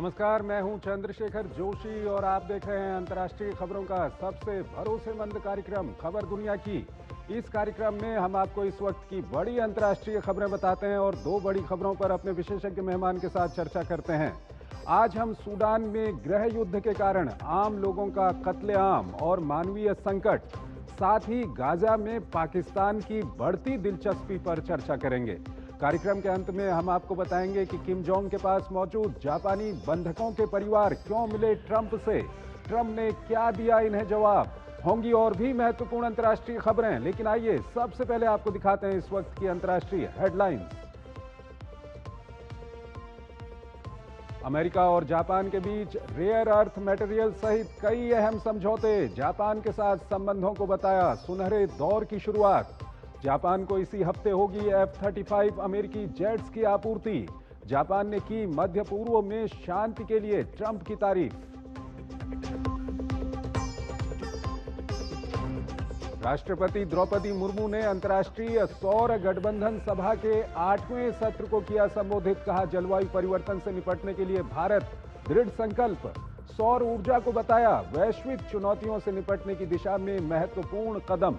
नमस्कार, मैं हूं चंद्रशेखर जोशी और आप देख रहे हैं अंतर्राष्ट्रीय खबरों का सबसे भरोसेमंद कार्यक्रम खबर दुनिया की। इस कार्यक्रम में हम आपको इस वक्त की बड़ी अंतर्राष्ट्रीय खबरें बताते हैं और दो बड़ी खबरों पर अपने विशेषज्ञ मेहमान के साथ चर्चा करते हैं। आज हम सूडान में गृह युद्ध के कारण आम लोगों का कत्लेआम और मानवीय संकट, साथ ही गाजा में पाकिस्तान की बढ़ती दिलचस्पी पर चर्चा करेंगे। कार्यक्रम के अंत में हम आपको बताएंगे कि किम जोंग के पास मौजूद जापानी बंधकों के परिवार क्यों मिले ट्रंप से, ट्रंप ने क्या दिया इन्हें जवाब। होंगी और भी महत्वपूर्ण अंतर्राष्ट्रीय खबरें, लेकिन आइए सबसे पहले आपको दिखाते हैं इस वक्त की अंतर्राष्ट्रीय हेडलाइंस। अमेरिका और जापान के बीच रेयर अर्थ मटेरियल सहित कई अहम समझौते, जापान के साथ संबंधों को बताया सुनहरे दौर की शुरुआत। जापान को इसी हफ्ते होगी F-35 अमेरिकी जेट्स की आपूर्ति। जापान ने की मध्य पूर्व में शांति के लिए ट्रंप की तारीफ। राष्ट्रपति द्रौपदी मुर्मू ने अंतर्राष्ट्रीय सौर गठबंधन सभा के 8वें सत्र को किया संबोधित, कहा जलवायु परिवर्तन से निपटने के लिए भारत दृढ़ संकल्प। सौर ऊर्जा को बताया वैश्विक चुनौतियों से निपटने की दिशा में महत्वपूर्ण कदम।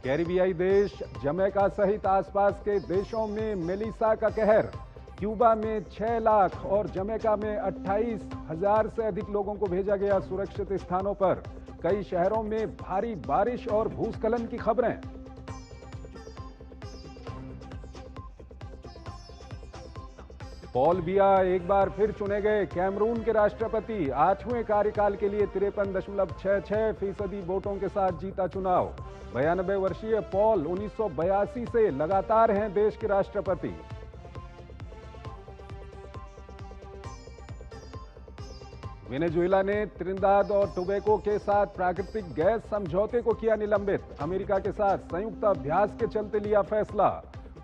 कैरिबियाई देश जमैका सहित आसपास के देशों में मेलिसा का कहर। क्यूबा में 6 लाख और जमैका में 28,000 से अधिक लोगों को भेजा गया सुरक्षित स्थानों पर। कई शहरों में भारी बारिश और भूस्खलन की खबरें। पॉल बिया एक बार फिर चुने गए कैमरून के राष्ट्रपति। 8वें कार्यकाल के लिए 53.66% वोटों के साथ जीता चुनाव। 92 वर्षीय पॉल 1982 से लगातार हैं देश के राष्ट्रपति। वेनेजुएला ने त्रिनिदाद और टोबैगो के साथ प्राकृतिक गैस समझौते को किया निलंबित। अमेरिका के साथ संयुक्त अभ्यास के चलते लिया फैसला।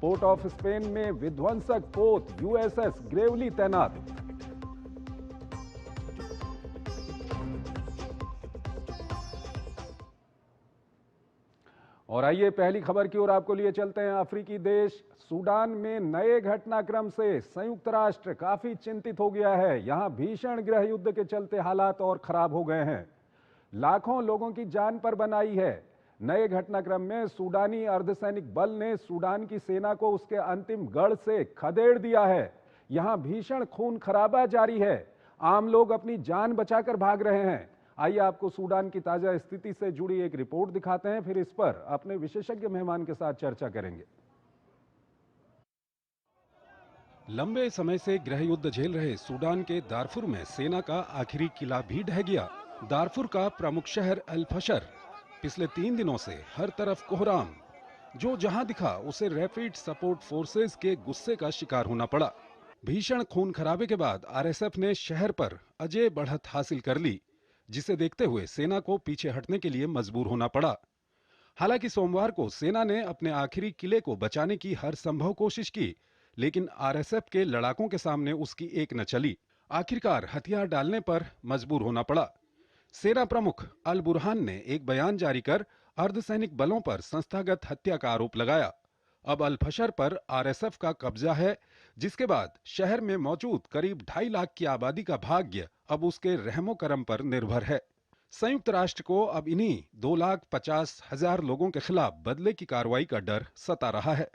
पोर्ट ऑफ स्पेन में विध्वंसक पोत USS ग्रेवली तैनात। और आइए पहली खबर की ओर आपको लिए चलते हैं। अफ्रीकी देश सूडान में नए घटनाक्रम से संयुक्त राष्ट्र काफी चिंतित हो गया है। यहां भीषण गृह युद्ध के चलते हालात और खराब हो गए हैं। लाखों लोगों की जान पर बनाई है। नए घटनाक्रम में सूडानी अर्धसैनिक बल ने सूडान की सेना को उसके अंतिम गढ़ से खदेड़ दिया है। यहां भीषण खून खराबा जारी है। आम लोग अपनी जान बचाकर भाग रहे हैं। आइए आपको सूडान की ताजा स्थिति से जुड़ी एक रिपोर्ट दिखाते हैं, फिर इस पर अपने विशेषज्ञ मेहमान के साथ चर्चा करेंगे। लंबे समय से गृह युद्ध झेल रहे सूडान के दारफुर में सेना का आखिरी किला भी ढह गया। दारफुर का प्रमुख शहर अल फशर पिछले 3 दिनों से हर तरफ कोहराम, जो जहां दिखा उसे रैपिड सपोर्ट फोर्सेस के गुस्से का शिकार होना पड़ा। भीषण खून खराबे के बाद RSF ने शहर पर अजेय बढ़त हासिल कर ली, जिसे देखते हुए सेना को पीछे हटने के लिए मजबूर होना पड़ा। हालांकि सोमवार को सेना ने अपने आखिरी किले को बचाने की हर संभव कोशिश की, लेकिन RSF के लड़ाकों के सामने उसकी एक न चली। आखिरकार हथियार डालने पर मजबूर होना पड़ा। सेना प्रमुख अल बुरहान ने एक बयान जारी कर अर्धसैनिक बलों पर संस्थागत हत्या का आरोप लगाया। अब अल फशर पर RSF का कब्जा है, जिसके बाद शहर में मौजूद करीब 2.5 लाख की आबादी का भाग्य अब उसके रहमो करम पर निर्भर है। संयुक्त राष्ट्र को अब इन्हीं 2,50,000 लोगों के खिलाफ बदले की कार्रवाई का डर सता रहा है।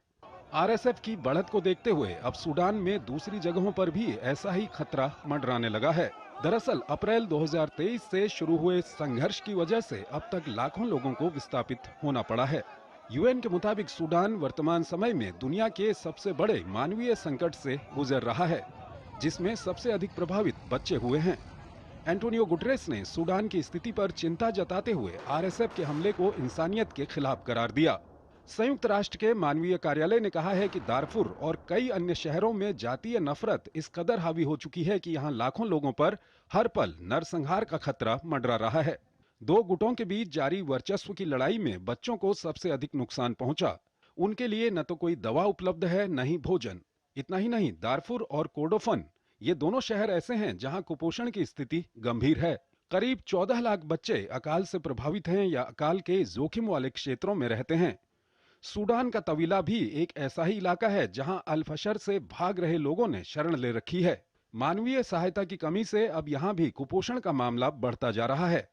RSF की बढ़त को देखते हुए अब सूडान में दूसरी जगहों पर भी ऐसा ही खतरा मंडराने लगा है। दरअसल अप्रैल 2023 से शुरू हुए संघर्ष की वजह से अब तक लाखों लोगों को विस्थापित होना पड़ा है। UN के मुताबिक सूडान वर्तमान समय में दुनिया के सबसे बड़े मानवीय संकट से गुजर रहा है, जिसमें सबसे अधिक प्रभावित बच्चे हुए हैं। एंटोनियो गुटरेस ने सूडान की स्थिति पर चिंता जताते हुए RSF के हमले को इंसानियत के खिलाफ करार दिया। संयुक्त राष्ट्र के मानवीय कार्यालय ने कहा है कि दारफुर और कई अन्य शहरों में जातीय नफरत इस कदर हावी हो चुकी है कि यहां लाखों लोगों पर हर पल नरसंहार का खतरा मंडरा रहा है। 2 गुटों के बीच जारी वर्चस्व की लड़ाई में बच्चों को सबसे अधिक नुकसान पहुंचा। उनके लिए न तो कोई दवा उपलब्ध है, न ही भोजन। इतना ही नहीं, दारफुर और कोर्डोफन, ये दोनों शहर ऐसे हैं जहां कुपोषण की स्थिति गंभीर है। करीब 14 लाख बच्चे अकाल से प्रभावित हैं या अकाल के जोखिम वाले क्षेत्रों में रहते हैं। सूडान का तवीला भी एक ऐसा ही इलाका है जहां अल फशर से भाग रहे लोगों ने शरण ले रखी है। मानवीय सहायता की कमी से अब यहां भी कुपोषण का मामला बढ़ता जा रहा है।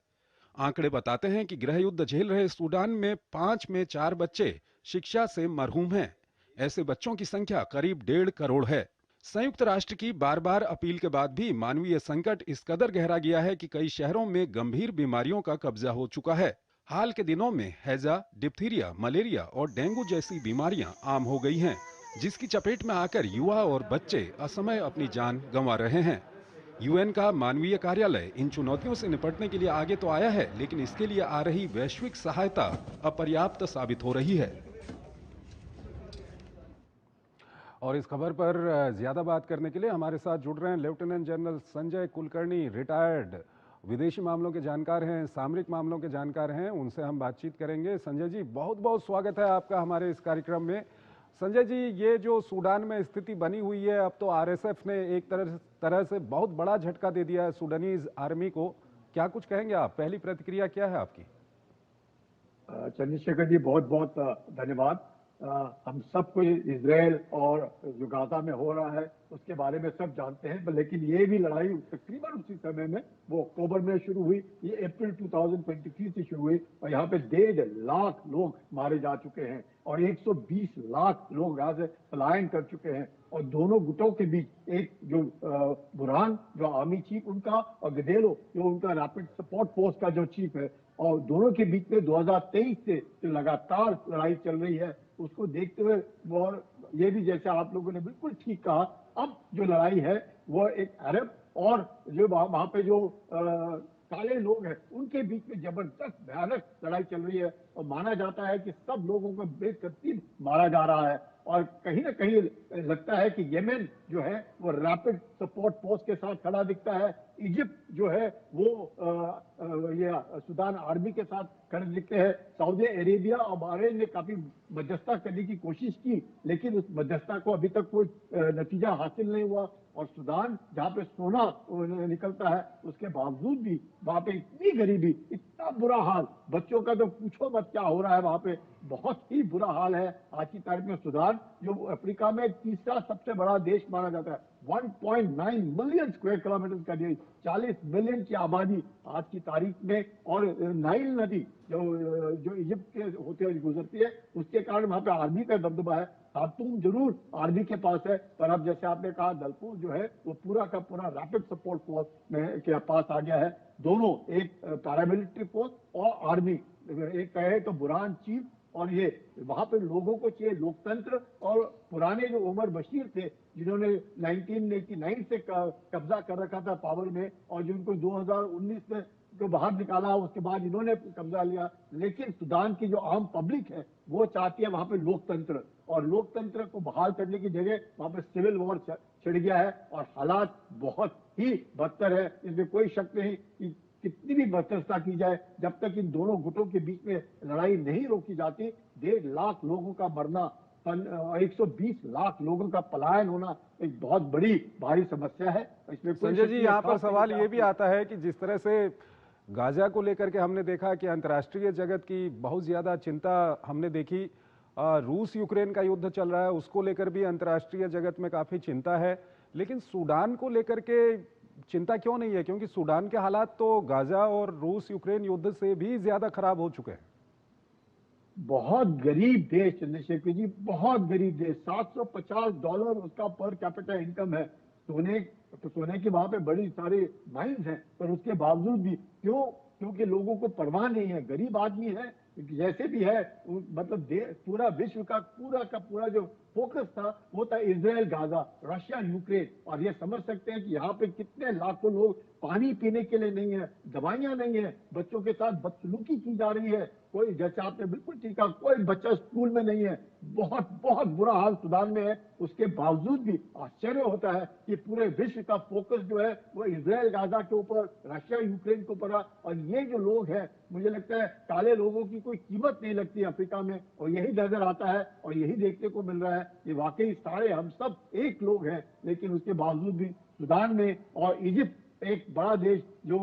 आंकड़े बताते हैं कि गृह युद्ध झेल रहे सूडान में 5 में 4 बच्चे शिक्षा से महरूम हैं। ऐसे बच्चों की संख्या करीब 1.5 करोड़ है। संयुक्त राष्ट्र की बार बार अपील के बाद भी मानवीय संकट इस कदर गहरा गया है कि कई शहरों में गंभीर बीमारियों का कब्जा हो चुका है। हाल के दिनों में हैजा, डिप्थीरिया, मलेरिया और डेंगू जैसी बीमारियां आम हो गई हैं, जिसकी चपेट में आकर युवा और बच्चे असमय अपनी जान गंवा रहे हैं। यूएन का मानवीय कार्यालय इन चुनौतियों से निपटने के लिए आगे तो आया है, लेकिन इसके लिए आ रही वैश्विक सहायता अपर्याप्त साबित हो रही है। और इस खबर पर ज्यादा बात करने के लिए हमारे साथ जुड़ रहे हैं lieutenant general Sanjay Kulkarni, retired विदेशी मामलों के जानकार हैं, सामरिक मामलों के जानकार हैं। उनसे हम बातचीत करेंगे। संजय जी, बहुत बहुत स्वागत है आपका हमारे इस कार्यक्रम में। संजय जी, ये जो सूडान में स्थिति बनी हुई है, अब तो आरएसएफ ने एक तरह से बहुत बड़ा झटका दे दिया है सूडानीज आर्मी को। क्या कुछ कहेंगे आप? पहली प्रतिक्रिया क्या है आपकी? चंद्रशेखर जी, बहुत बहुत धन्यवाद। हम सबको इजराइल और जो गाजा में हो रहा है उसके बारे में सब जानते हैं, लेकिन ये भी लड़ाई तकरीबन उसी समय में, वो अक्टूबर में शुरू हुई, ये अप्रैल 2023 से शुरू हुई और यहाँ पे 1.5 लाख लोग मारे जा चुके हैं और 120 लाख लोग यहाँ से पलायन कर चुके हैं। और दोनों गुटों के बीच एक जो बुरहान जो आर्मी चीफ उनका और गदेलो जो उनका रैपिड सपोर्ट फोर्स का जो चीफ है, और दोनों के बीच में 2023 से जो लगातार लड़ाई चल रही है उसको देखते हुए, और ये भी जैसे आप लोगों ने बिल्कुल ठीक कहा, अब जो लड़ाई है वो एक अरब और जो वहां पे जो काले लोग हैं उनके बीच में जबरदस्त भयानक लड़ाई चल रही है और माना जाता है कि सब लोगों को बेतरतीब मारा जा रहा है। और कहीं ना कहीं लगता है कि येमेन जो है वो रैपिड सपोर्ट फोर्स के साथ खड़ा दिखता है, इजिप्ट जो है वो ये सूडान आर्मी के साथ खड़े दिखते हैं, सऊदी अरेबिया और बहरीन ने काफी मध्यस्थता करने की कोशिश की, लेकिन उस मध्यस्थता को अभी तक कोई नतीजा हासिल नहीं हुआ। और सूडान जहाँ पे सोना निकलता है उसके बावजूद भी वहां पे इतनी गरीबी, इतना बुरा हाल, बच्चों का तो पूछो मत क्या हो रहा है वहां पे, बहुत ही बुरा हाल है। आज की तारीख में सूडान जो अफ्रीका में तीसरा सबसे बड़ा देश माना जाता है, 1.9 मिलियन स्क्वायर किलोमीटर का देश, 40 मिलियन की आबादी आज की तारीख में, और नाइल नदी जो इजिप्ट के होते हुए गुजरती है उसके कारण वहां पे आर्मी का दबदबा है। खार्तूम जरूर आर्मी के पास है, पर अब जैसे आपने कहा दलपुर जो है वो पूरा का पूरा रैपिड सपोर्ट फोर्स में के पास आ गया है। दोनों, एक पैरामिलिट्री फोर्स और आर्मी, एक कहे तो बुरहान चीफ, और ये वहां पे लोगों को चाहिए लोकतंत्र। और पुराने जो उमर बशीर थे जिन्होंने 1989 से कब्जा कर रखा था पावर में और जिनको 2019 में जो बाहर निकाला, उसके बाद इन्होंने कब्जा लिया, लेकिन सूडान की जो आम पब्लिक है वो चाहती है वहां पे लोकतंत्र, और लोकतंत्र को बहाल करने की जगह वहां पे सिविल वॉर छिड़ गया है और हालात बहुत ही बदतर है। इसमें कोई शक नहीं कि कितनी भी मध्यस्थता की जाए, जब तक इन दोनों गुटों के बीच में लड़ाई नहीं रोकी जाती, 1.5 लाख लोगों का मरना, 120 लाख लोगों का पलायन होना एक बहुत बड़ी भारी समस्या है। इसमें संजय जी, यहाँ पर सवाल ये भी आता है कि जिस तरह से गाजा को लेकर के हमने देखा कि अंतर्राष्ट्रीय जगत की बहुत ज्यादा चिंता हमने देखी, रूस यूक्रेन का युद्ध चल रहा है, उसको लेकर भी अंतर्राष्ट्रीय जगत में काफी चिंता है, लेकिन सूडान को लेकर के चिंता क्यों नहीं है? क्योंकि सूडान के हालात तो गाजा और रूस यूक्रेन युद्ध से भी ज्यादा खराब हो चुके हैं। बहुत गरीब देश चंद्रशेखर जी, बहुत गरीब देश, $750 उसका पर कैपिटा इनकम है। सोने की वहां पे बड़ी सारी माइंस हैं, पर उसके बावजूद भी क्यों? क्योंकि लोगों को परवाह नहीं है, गरीब आदमी है जैसे भी है, मतलब पूरा विश्व का पूरा जो फोकस था वो था इजराइल, गाजा, रशिया, यूक्रेन, और ये समझ सकते हैं कि यहाँ पे कितने लाखों लोग पानी पीने के लिए नहीं है, दवाइयां नहीं है, बच्चों के साथ बदसलूकी की जा रही है, कोई, जैसे आपने बिल्कुल ठीक कहा, कोई बच्चा स्कूल में नहीं है, बहुत बहुत बुरा हाल सूडान में है। उसके बावजूद भी आश्चर्य होता है कि पूरे विश्व का फोकस जो है वो इजराइल, गाजा के ऊपर, रशिया, यूक्रेन के ऊपर, और ये जो लोग हैं, मुझे लगता है काले लोगों की कोई कीमत नहीं लगती अफ्रीका में, और यही नजर आता है और यही देखने को मिल रहा है। ये वाकई सारे हम सब एक लोग हैं, लेकिन उसके बावजूद भी सूडान में और इजिप्ट एक बड़ा देश जो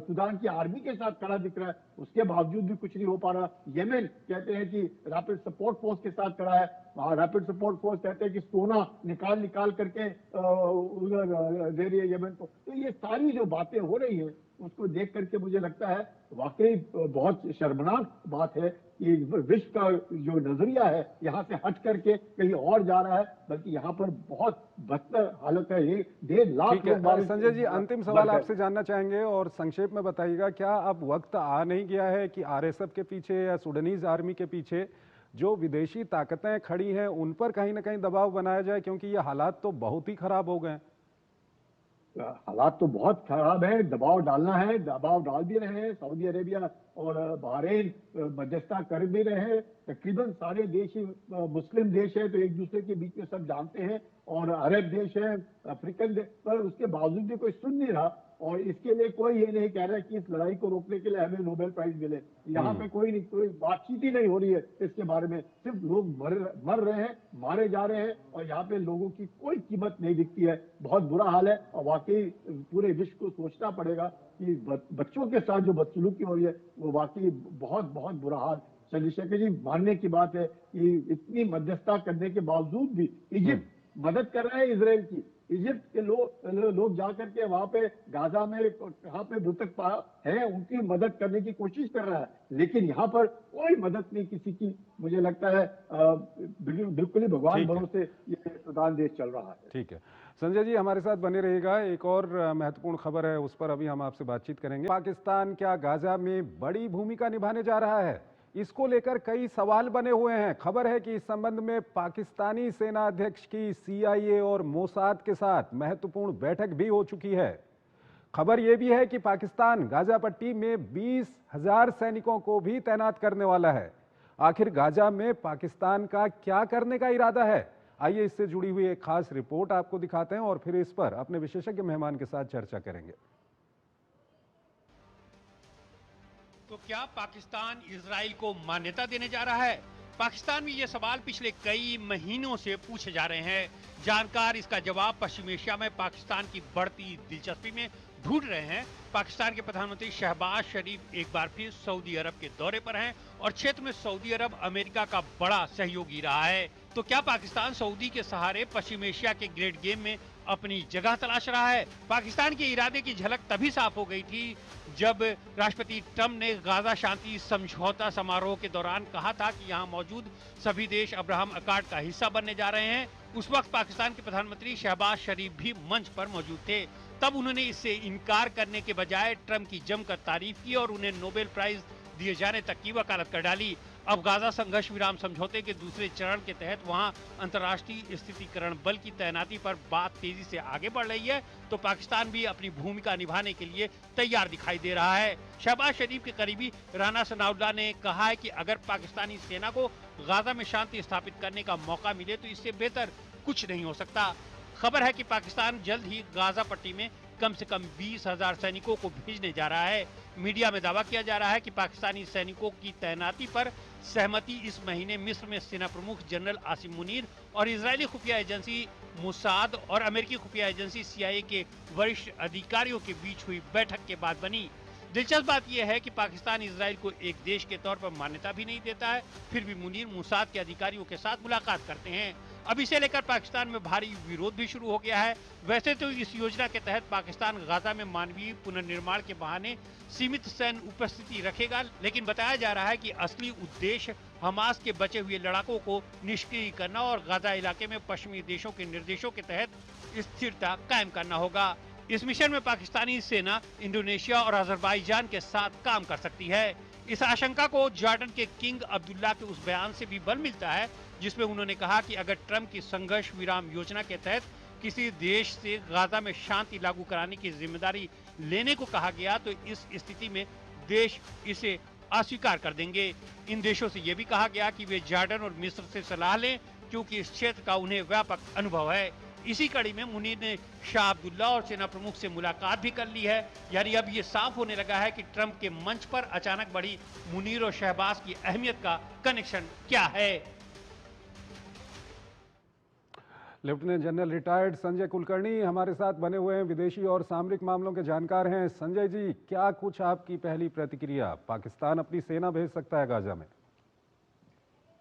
सूडान की आर्मी के साथ खड़ा दिख रहा है, उसके बावजूद भी कुछ नहीं हो पा रहा। येमेन कहते हैं कि रैपिड सपोर्ट फोर्स के साथ खड़ा है, रैपिड सपोर्ट फोर्स कहते हैं कि सोना निकाल निकाल करके उधर दे रही है येमेन को। तो ये सारी जो बातें हो रही हैं उसको देख करके मुझे लगता है वाकई बहुत शर्मनाक बात है कि विश्व का जो नजरिया है यहाँ से हट करके कहीं और जा रहा है, बल्कि यहाँ पर बहुत बदतर हालत है। ये 1.5 लाख ठीक है लोग संजय जी, अंतिम सवाल आपसे जानना चाहेंगे और संक्षेप में बताइएगा, क्या अब वक्त आ नहीं गया है कि आरएसएफ के पीछे या सुडानीज आर्मी के पीछे जो विदेशी ताकतें खड़ी हैं उन पर कहीं ना कहीं दबाव बनाया जाए, क्योंकि ये हालात तो बहुत ही खराब हो गए हैं। हालात तो बहुत खराब है, दबाव डालना है, दबाव डाल भी रहे हैं। सऊदी अरेबिया और बहरीन मध्यस्थता कर भी रहे हैं। तकरीबन सारे देश ही मुस्लिम देश है, तो एक दूसरे के बीच में सब जानते हैं, और अरब देश है, अफ्रीकन देश, पर उसके बावजूद भी कोई सुन नहीं रहा। और इसके लिए कोई ये नहीं कह रहा कि इस लड़ाई को रोकने के लिए हमें नोबेल प्राइज मिले। यहाँ पे कोई बातचीत ही नहीं हो रही है इसके बारे में। सिर्फ लोग मर रहे हैं, मारे जा रहे हैं, और यहाँ पे लोगों की कोई कीमत नहीं दिखती है। बहुत बुरा हाल है, और वाकई पूरे विश्व को सोचना पड़ेगा कि बच्चों के साथ जो बदसलूकी हो रही है वो वाकई बहुत बहुत बुरा हाल। चंद्रशेखर जी, मानने की बात है कि इतनी मध्यस्थता करने के बावजूद भी इजिप्ट मदद कर रहा है इसराइल की। इजिप्ट के लोग जाकर के वहां पे गाजा में कहाँ पे मृतक है उनकी मदद करने की कोशिश कर रहा है, लेकिन यहाँ पर कोई मदद नहीं किसी की। मुझे लगता है बिल्कुल ही भगवान भरोसे ये सुडान देश चल रहा है। ठीक है संजय जी, हमारे साथ बने रहिएगा। एक और महत्वपूर्ण खबर है, उस पर अभी हम आपसे बातचीत करेंगे। पाकिस्तान क्या गाजा में बड़ी भूमिका निभाने जा रहा है, इसको लेकर कई सवाल बने हुए हैं। खबर है कि इस संबंध में पाकिस्तानी सेना अध्यक्ष की CIA और मोसाद के साथ महत्वपूर्ण बैठक भी हो चुकी है। खबर यह भी है कि पाकिस्तान गाजा पट्टी में 20,000 सैनिकों को भी तैनात करने वाला है। आखिर गाजा में पाकिस्तान का क्या करने का इरादा है, आइए इससे जुड़ी हुई एक खास रिपोर्ट आपको दिखाते हैं और फिर इस पर अपने विशेषज्ञ मेहमान के साथ चर्चा करेंगे। तो क्या पाकिस्तान इजराइल को मान्यता देने जा रहा है? पाकिस्तान में ये सवाल पिछले कई महीनों से पूछे जा रहे हैं। जानकार इसका जवाब पश्चिम एशिया में पाकिस्तान की बढ़ती दिलचस्पी में ढूंढ रहे हैं। पाकिस्तान के प्रधानमंत्री शहबाज शरीफ एक बार फिर सऊदी अरब के दौरे पर हैं और क्षेत्र में सऊदी अरब अमेरिका का बड़ा सहयोगी रहा है। तो क्या पाकिस्तान सऊदी के सहारे पश्चिम एशिया के ग्रेट गेम में अपनी जगह तलाश रहा है? पाकिस्तान के इरादे की झलक तभी साफ हो गई थी जब राष्ट्रपति ट्रंप ने गाजा शांति समझौता समारोह के दौरान कहा था कि यहाँ मौजूद सभी देश अब्राहम अकॉर्ड का हिस्सा बनने जा रहे हैं। उस वक्त पाकिस्तान के प्रधानमंत्री शहबाज शरीफ भी मंच पर मौजूद थे। तब उन्होंने इससे इनकार करने के बजाय ट्रंप की जमकर तारीफ की और उन्हें नोबेल प्राइज दिए जाने तक की वकालत कर डाली। अब गाजा संघर्ष विराम समझौते के दूसरे चरण के तहत वहां अंतर्राष्ट्रीय स्थितिकरण बल की तैनाती पर बात तेजी से आगे बढ़ रही है, तो पाकिस्तान भी अपनी भूमिका निभाने के लिए तैयार दिखाई दे रहा है। शहबाज शरीफ के करीबी राना सनाउल्लाह ने कहा है कि अगर पाकिस्तानी सेना को गाजा में शांति स्थापित करने का मौका मिले तो इससे बेहतर कुछ नहीं हो सकता। खबर है कि पाकिस्तान जल्द ही गाजा पट्टी में कम से कम 20,000 सैनिकों को भेजने जा रहा है। मीडिया में दावा किया जा रहा है कि पाकिस्तानी सैनिकों की तैनाती पर सहमति इस महीने मिस्र में सेना प्रमुख जनरल आसिम मुनीर और इजरायली खुफिया एजेंसी मोसाद और अमेरिकी खुफिया एजेंसी CIA के वरिष्ठ अधिकारियों के बीच हुई बैठक के बाद बनी। दिलचस्प बात यह है कि पाकिस्तान इजराइल को एक देश के तौर पर मान्यता भी नहीं देता है, फिर भी मुनीर मोसाद के अधिकारियों के साथ मुलाकात करते हैं। अब इसे लेकर पाकिस्तान में भारी विरोध भी शुरू हो गया है। वैसे तो इस योजना के तहत पाकिस्तान गाजा में मानवीय पुनर्निर्माण के बहाने सीमित सैन्य उपस्थिति रखेगा, लेकिन बताया जा रहा है कि असली उद्देश्य हमास के बचे हुए लड़ाकों को निष्क्रिय करना और गाजा इलाके में पश्चिमी देशों के निर्देशों के तहत स्थिरता कायम करना होगा। इस मिशन में पाकिस्तानी सेना इंडोनेशिया और अजरबैजान के साथ काम कर सकती है। इस आशंका को जॉर्डन के किंग अब्दुल्ला के उस बयान से भी बल मिलता है जिसमें उन्होंने कहा कि अगर ट्रंप की संघर्ष विराम योजना के तहत किसी देश से गाजा में शांति लागू कराने की जिम्मेदारी लेने को कहा गया तो इस स्थिति में देश इसे अस्वीकार कर देंगे। इन देशों से यह भी कहा गया कि वे जॉर्डन और मिस्र से सलाह लें क्योंकि इस क्षेत्र का उन्हें व्यापक अनुभव है। इसी कड़ी में मुनीर ने शाह अब्दुल्ला और सेना प्रमुख से मुलाकात भी कर ली है। यानी अब ये साफ होने लगा है कि ट्रंप के मंच पर अचानक बढ़ी मुनीर और शहबाज की अहमियत का कनेक्शन क्या है। Lieutenant general retired Sanjay Kulkarni हमारे साथ बने हुए हैं, विदेशी और सामरिक मामलों के जानकार हैं। संजय जी, क्या कुछ आपकी पहली प्रतिक्रिया, पाकिस्तान अपनी सेना भेज सकता है गाजा में?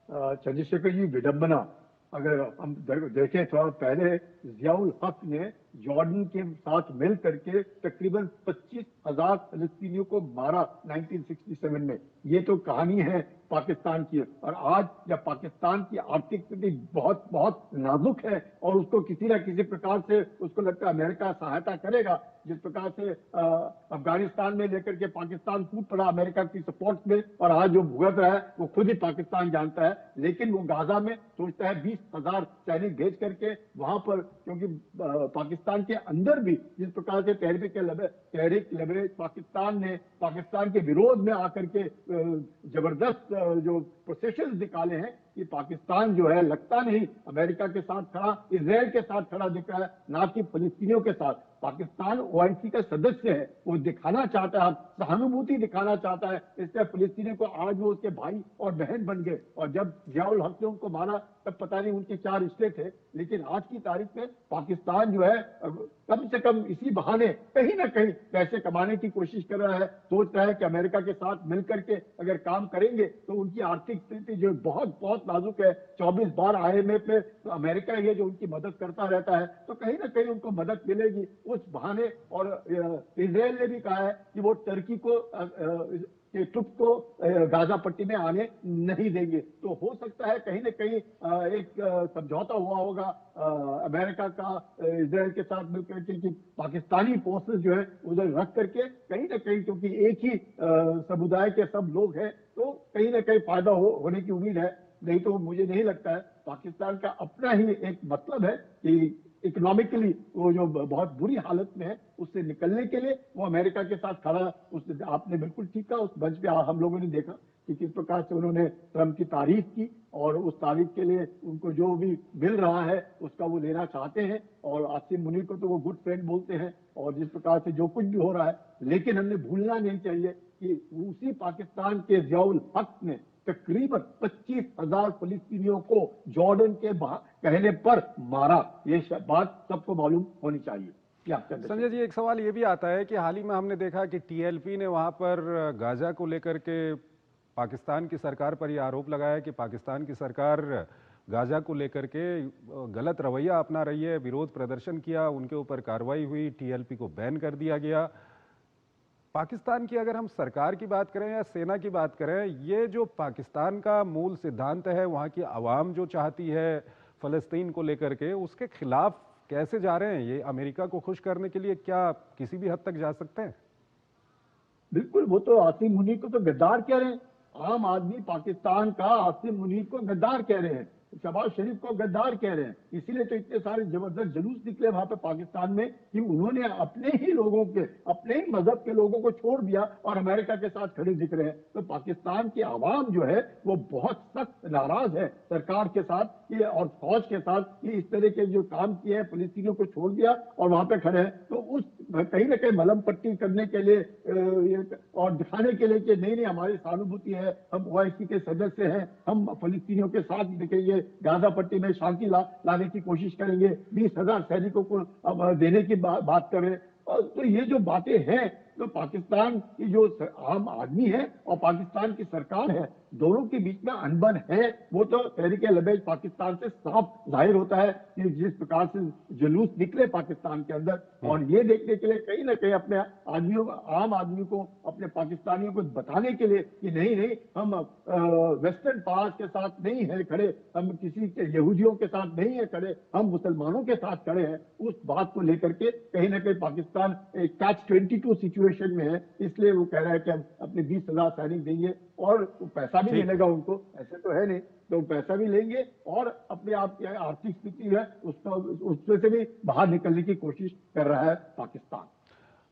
चंद्रशेखर जी, विडंबना। अगर हम देखें, थोड़ा पहले जियाउल हक ने जॉर्डन के साथ मिल करके तकरीबन 25,000 फलस्तीनियों को मारा 1967 में। ये तो कहानी है पाकिस्तान की। और आज जब पाकिस्तान की आर्थिक स्थिति बहुत बहुत नाजुक है और उसको किसी न किसी प्रकार से उसको लगता है अमेरिका सहायता करेगा, जिस प्रकार से अफगानिस्तान में लेकर के पाकिस्तान कूद पड़ा अमेरिका की सपोर्ट में, और आज जो भुगत रहा है वो खुद ही पाकिस्तान जानता है। लेकिन वो गाजा में सोचता है 20,000 सैनिक भेज करके वहां पर, क्योंकि पाकिस्तान के अंदर भी जिस प्रकार से तहरीक लेबरेज पाकिस्तान ने पाकिस्तान के विरोध में आकर के जबरदस्त जो प्रोसेशन निकाले हैं कि पाकिस्तान जो है लगता नहीं अमेरिका के साथ खड़ा, इजराइल के साथ खड़ा दिख रहा है, ना कि फिलिस्तीनियों के साथ। पाकिस्तान ओआईसी का सदस्य है, वो दिखाना चाहता है, सहानुभूति दिखाना चाहता है, इसलिए फिलिस्तीनियों को आज वो उसके भाई और बहन बन गए। और जब जियाउल हक ने उनको मारा तब पता नहीं उनके क्या रिश्ते थे, लेकिन आज की तारीख में पाकिस्तान जो है कम से कम इसी बहाने कहीं ना कहीं पैसे कमाने की कोशिश कर रहा है। सोच रहा है कि अमेरिका के साथ मिलकर के अगर काम करेंगे तो उनकी आर्थिक स्थिति जो बहुत बहुत नाजुक है, 24 बार IMF में तो अमेरिका ही है जो उनकी मदद करता रहता है, तो कहीं ना कहीं उनको मदद मिलेगी उस बहाने। और इजराइल ने भी कहा है कि वो टर्की को ट्रुप को गाजा पट्टी में आने नहीं देंगे। तो हो सकता है कहीं ना कहीं एक समझौता हुआ होगा अमेरिका का इजराइल के साथ मिलकर के कि पाकिस्तानी फोर्सेस जो है उधर रख करके कहीं ना कहीं, क्योंकि एक ही समुदाय के सब लोग हैं, तो कहीं ना कहीं फायदा होने की उम्मीद है। नहीं तो मुझे नहीं लगता है। पाकिस्तान का अपना ही एक मतलब है कि इकोनॉमिकली वो जो बहुत बुरी हालत में है उससे निकलने के लिए वो अमेरिका के साथ खड़ा। आपने बिल्कुल ठीक कहा, उस मंच पे हम लोगों ने देखा कि किस प्रकार से उन्होंने ट्रंप की तारीफ की, और उस तारीफ के लिए उनको जो भी मिल रहा है उसका वो लेना चाहते हैं। और आसिम मुनीर को तो वो गुड फ्रेंड बोलते हैं, और जिस प्रकार से जो कुछ भी हो रहा है, लेकिन हमने भूलना नहीं चाहिए कि उसी पाकिस्तान के जियाउल हक ने तकरीबन 25,000 फिलिस्तीनियों को जॉर्डन के कहने पर मारा। ये बात सबको मालूम होनी चाहिए। संजय जी, एक सवाल ये भी आता है कि हाल ही में हमने देखा कि TLP ने वहां पर गाजा को लेकर के पाकिस्तान की सरकार पर यह आरोप लगाया कि पाकिस्तान की सरकार गाजा को लेकर के गलत रवैया अपना रही है, विरोध प्रदर्शन किया, उनके ऊपर कार्रवाई हुई, TLP को बैन कर दिया गया। पाकिस्तान की अगर हम सरकार की बात करें या सेना की बात करें, ये जो पाकिस्तान का मूल सिद्धांत है, वहाँ की आवाम जो चाहती है फलस्तीन को लेकर के, उसके खिलाफ कैसे जा रहे हैं? ये अमेरिका को खुश करने के लिए क्या किसी भी हद तक जा सकते हैं? बिल्कुल, वो तो आसिम मुनीर को तो गद्दार कह रहे हैं। आम आदमी पाकिस्तान का आसिम मुनीर को गद्दार कह रहे हैं, शहबाज शरीफ को गद्दार कह रहे हैं। इसीलिए तो इतने सारे जबरदस्त जुलूस निकले वहां पे पाकिस्तान में कि उन्होंने अपने ही लोगों के, अपने ही मजहब के लोगों को छोड़ दिया और अमेरिका के साथ खड़े दिख रहे हैं। तो पाकिस्तान की आवाम जो है वो बहुत सख्त नाराज है सरकार के साथ और फौज के साथ कि इस तरह के जो काम किए हैं, फिलिस्तीनियों को छोड़ दिया और वहां पे खड़े हैं। तो उस कहीं ना कहीं मलम पट्टी करने के लिए और दिखाने के लिए कि नहीं हमारी सहानुभूति है, हम OIC के सदस्य हैं, हम फिलिस्तीनियों के साथ दिखेंगे, गाजा पट्टी में शांति लाने की कोशिश करेंगे, 20,000 सैनिकों को देने की बात करें। तो ये जो बातें हैं, तो पाकिस्तान की जो आम आदमी है और पाकिस्तान की सरकार है, दोनों के बीच में अनबन है। वो तो तहरीक लेबरेज पाकिस्तान से साफ जाहिर होता है कि जिस प्रकार से जुलूस निकले पाकिस्तान के अंदर, और ये देखने के लिए कहीं ना कहीं अपने आदमियों, आम आदमी को, अपने पाकिस्तानियों को बताने के लिए कि नहीं हम वेस्टर्न पावर्स के साथ नहीं है खड़े, हम किसी के यहूदियों के साथ नहीं है खड़े, हम मुसलमानों के साथ खड़े हैं। उस बात को लेकर के कहीं ना कहीं पाकिस्तान एक Catch-22 सिचुएशन में है। इसलिए वो कह रहा है कि हम अपने 20,000 सैनिक देंगे और पैसा भी मिलेगा उनको, ऐसे तो है नहीं, तो पैसा भी लेंगे और अपने आप की आर्थिक स्थिति है उसमें से भी बाहर निकलने की कोशिश कर रहा है पाकिस्तान।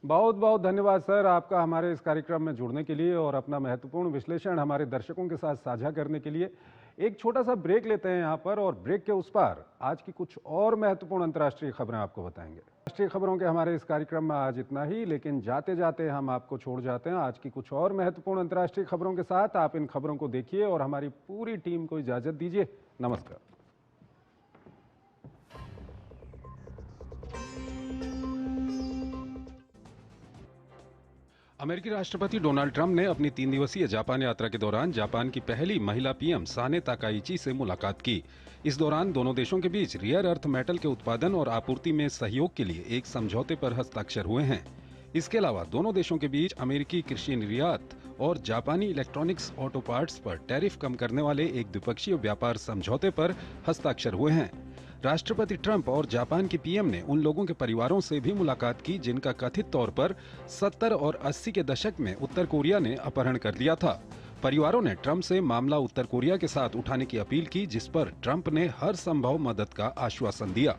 बहुत बहुत धन्यवाद सर आपका हमारे इस कार्यक्रम में जुड़ने के लिए और अपना महत्वपूर्ण विश्लेषण हमारे दर्शकों के साथ साझा करने के लिए। एक छोटा सा ब्रेक लेते हैं यहाँ पर, और ब्रेक के उस पार आज की कुछ और महत्वपूर्ण अंतर्राष्ट्रीय खबरें आपको बताएंगे। राष्ट्रीय खबरों के हमारे इस कार्यक्रम में आज इतना ही, लेकिन जाते जाते हम आपको छोड़ जाते हैं आज की कुछ और महत्वपूर्ण अंतर्राष्ट्रीय खबरों के साथ। आप इन खबरों को देखिए और हमारी पूरी टीम को इजाजत दीजिए। नमस्कार। अमेरिकी राष्ट्रपति डोनाल्ड ट्रंप ने अपनी 3 दिवसीय जापान यात्रा के दौरान जापान की पहली महिला पीएम साने ताकाइची से मुलाकात की। इस दौरान दोनों देशों के बीच रियर अर्थ मेटल के उत्पादन और आपूर्ति में सहयोग के लिए एक समझौते पर हस्ताक्षर हुए हैं। इसके अलावा दोनों देशों के बीच अमेरिकी कृषि निर्यात और जापानी इलेक्ट्रॉनिक्स ऑटो पार्ट्स पर टैरिफ कम करने वाले एक द्विपक्षीय व्यापार समझौते पर हस्ताक्षर हुए हैं। राष्ट्रपति ट्रंप और जापान की पीएम ने उन लोगों के परिवारों से भी मुलाकात की जिनका कथित तौर पर 70 और 80 के दशक में उत्तर कोरिया ने अपहरण कर लिया था। परिवारों ने ट्रंप से मामला उत्तर कोरिया के साथ उठाने की अपील की, जिस पर ट्रंप ने हर संभव मदद का आश्वासन दिया।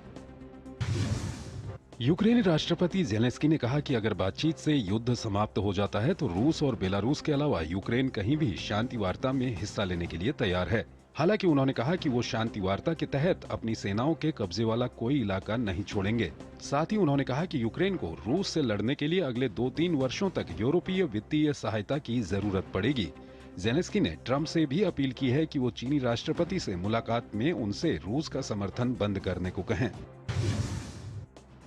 यूक्रेनी राष्ट्रपति जेलेंस्की ने कहा कि अगर बातचीत से युद्ध समाप्त हो जाता है तो रूस और बेलारूस के अलावा यूक्रेन कहीं भी शांति वार्ता में हिस्सा लेने के लिए तैयार है। हालांकि उन्होंने कहा कि वो शांति वार्ता के तहत अपनी सेनाओं के कब्जे वाला कोई इलाका नहीं छोड़ेंगे। साथ ही उन्होंने कहा कि यूक्रेन को रूस से लड़ने के लिए अगले 2-3 वर्षों तक यूरोपीय वित्तीय सहायता की जरूरत पड़ेगी। जेलेंस्की ने ट्रंप से भी अपील की है कि वो चीनी राष्ट्रपति से मुलाकात में उनसे रूस का समर्थन बंद करने को कहें।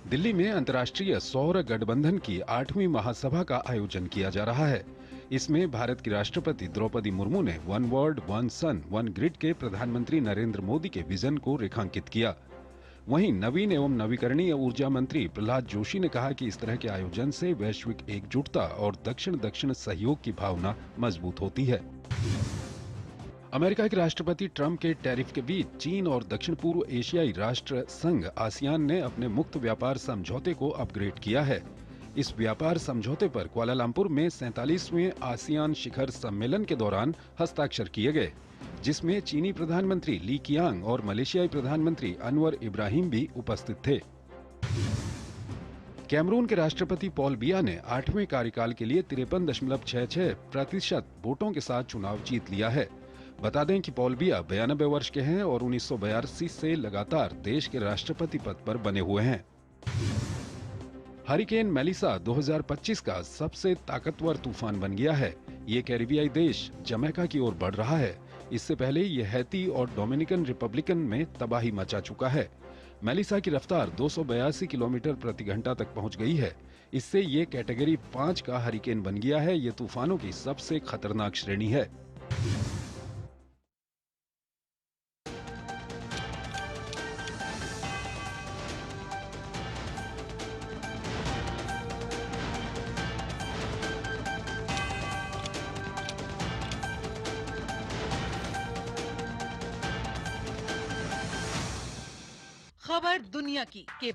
दिल्ली में अंतर्राष्ट्रीय सौर गठबंधन की 8वीं महासभा का आयोजन किया जा रहा है। इसमें भारत की राष्ट्रपति द्रौपदी मुर्मू ने one world one sun one grid के प्रधानमंत्री नरेंद्र मोदी के विजन को रेखांकित किया। वहीं नवीन एवं नवीकरणीय ऊर्जा मंत्री प्रहलाद जोशी ने कहा कि इस तरह के आयोजन से वैश्विक एकजुटता और दक्षिण सहयोग की भावना मजबूत होती है। अमेरिका के राष्ट्रपति ट्रंप के टैरिफ के बीच चीन और दक्षिण पूर्व एशियाई राष्ट्र संघ आसियान ने अपने मुक्त व्यापार समझौते को अपग्रेड किया है। इस व्यापार समझौते पर कुआलालंपुर में 47वें आसियान शिखर सम्मेलन के दौरान हस्ताक्षर किए गए, जिसमें चीनी प्रधानमंत्री ली कीयांग और मलेशियाई प्रधानमंत्री अनवर इब्राहिम भी उपस्थित थे। कैमरून के राष्ट्रपति पॉल बिया ने 8वें कार्यकाल के लिए 53.66% वोटों के साथ चुनाव जीत लिया है। बता दें कि पॉल बिया 92 वर्ष के हैं और 1982 से लगातार देश के राष्ट्रपति पद पर बने हुए हैं। हरिकेन मेलिसा 2025 का सबसे ताकतवर तूफान बन गया है। ये कैरिबियाई देश जमैका की ओर बढ़ रहा है। इससे पहले ये हैती और डोमिनिकन रिपब्लिकन में तबाही मचा चुका है। मेलिसा की रफ्तार 282 किलोमीटर प्रति घंटा तक पहुंच गई है। इससे ये कैटेगरी 5 का हरिकेन बन गया है। ये तूफानों की सबसे खतरनाक श्रेणी है। खबर दुनिया की के